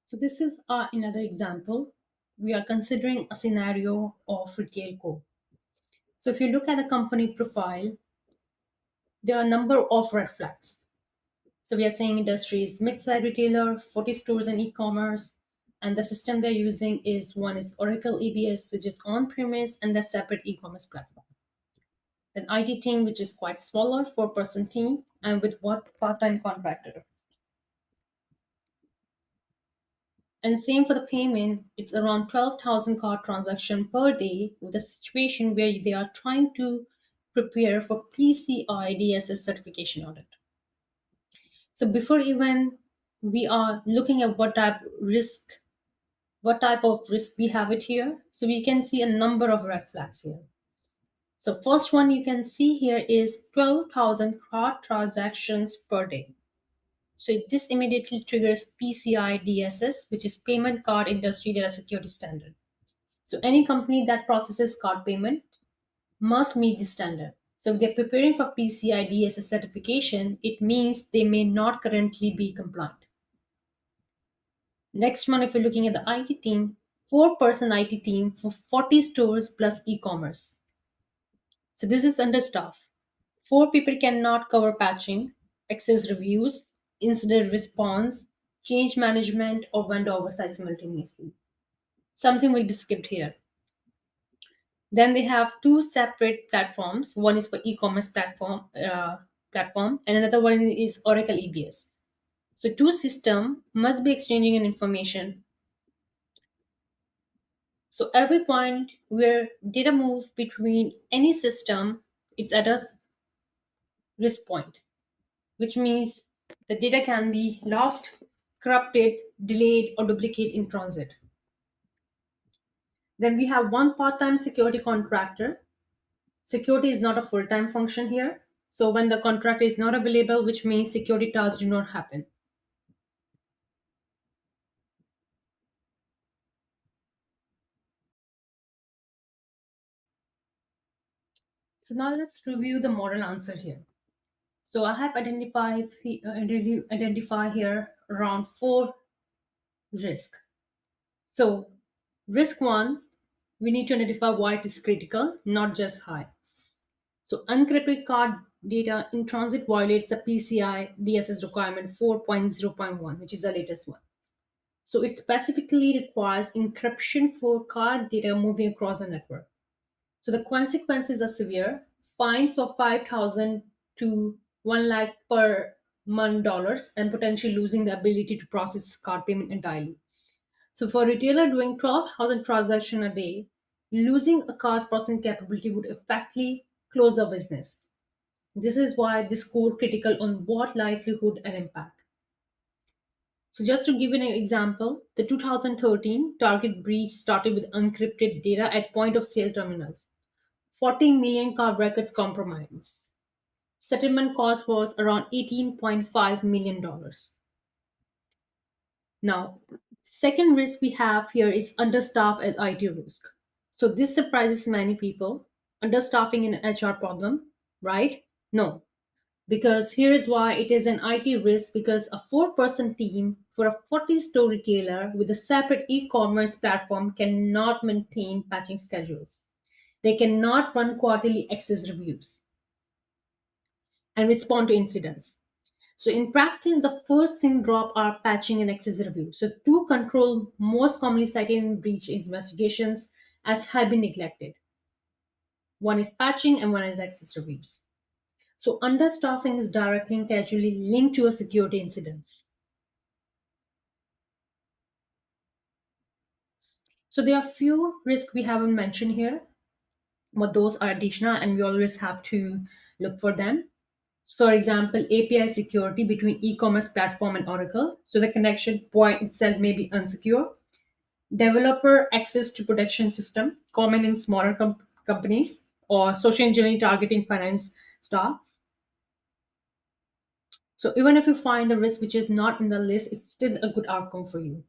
So this is another example. We are considering a scenario of retail co. So if you look at the company profile, there are a number of red flags. So we are saying industry is mid-sized retailer, 40 stores in e-commerce, and the system they're using is one is Oracle EBS, which is on-premise, and the separate e-commerce platform. Then IT team, which is quite smaller, four-person team, and with what part-time contractor. And same for the payment, it's around 12,000 card transaction per day with a situation where they are trying to prepare for PCI DSS certification audit. So before even we are looking at what type of risk we have it here, so we can see a number of red flags here. So first one you can see here is 12,000 card transactions per day. So this immediately triggers PCI DSS, which is Payment Card Industry Data Security Standard. So any company that processes card payment must meet this standard. So if they're preparing for PCI DSS certification, it means they may not currently be compliant. Next one, if you're looking at the IT team, four-person IT team for 40 stores plus e-commerce. So this is understaffed. Four people cannot cover patching, access reviews, incident response, change management, or vendor oversight simultaneously. Something will be skipped here. Then they have two separate platforms. One is for e-commerce platform, and another one is Oracle EBS. So two systems must be exchanging an information. So every point where data moves between any system, it's at a risk point, which means the data can be lost, corrupted, delayed, or duplicate in transit. Then we have one part-time security contractor. Security is not a full-time function here. So when the contractor is not available, which means security tasks do not happen. So now let's review the model answer here. So I have identify here around four risks. So risk one, we need to identify why it is critical, not just high. So unencrypted card data in transit violates the PCI DSS requirement 4.0.1, which is the latest one. So it specifically requires encryption for card data moving across the network. So the consequences are severe. Fines of 5,000 to 1 lakh per month dollars and potentially losing the ability to process card payment entirely. So for a retailer doing 12,000 transactions a day, losing a card's processing capability would effectively close the business. This is why this score critical on what likelihood and impact. So just to give you an example, the 2013 Target breach started with encrypted data at point of sale terminals. 40 million card records compromised. Settlement cost was around $18.5 million. Now, second risk we have here is understaff as IT risk. So this surprises many people. Understaffing an HR problem, right? No, because here is why it is an IT risk because a four-person team for a 40-store retailer with a separate e-commerce platform cannot maintain patching schedules. They cannot run quarterly access reviews and respond to incidents. So in practice, the first thing drop are patching and access review. So two control most commonly cited in breach investigations as have been neglected. One is patching and one is access reviews. So understaffing is directly and casually linked to your security incidents. So there are few risks we haven't mentioned here, but those are additional and we always have to look for them. For example, API security between e-commerce platform and Oracle. So the connection point itself may be unsecure. Developer access to protection system, common in smaller companies, or social engineering targeting finance staff. So even if you find a risk which is not in the list, it's still a good outcome for you.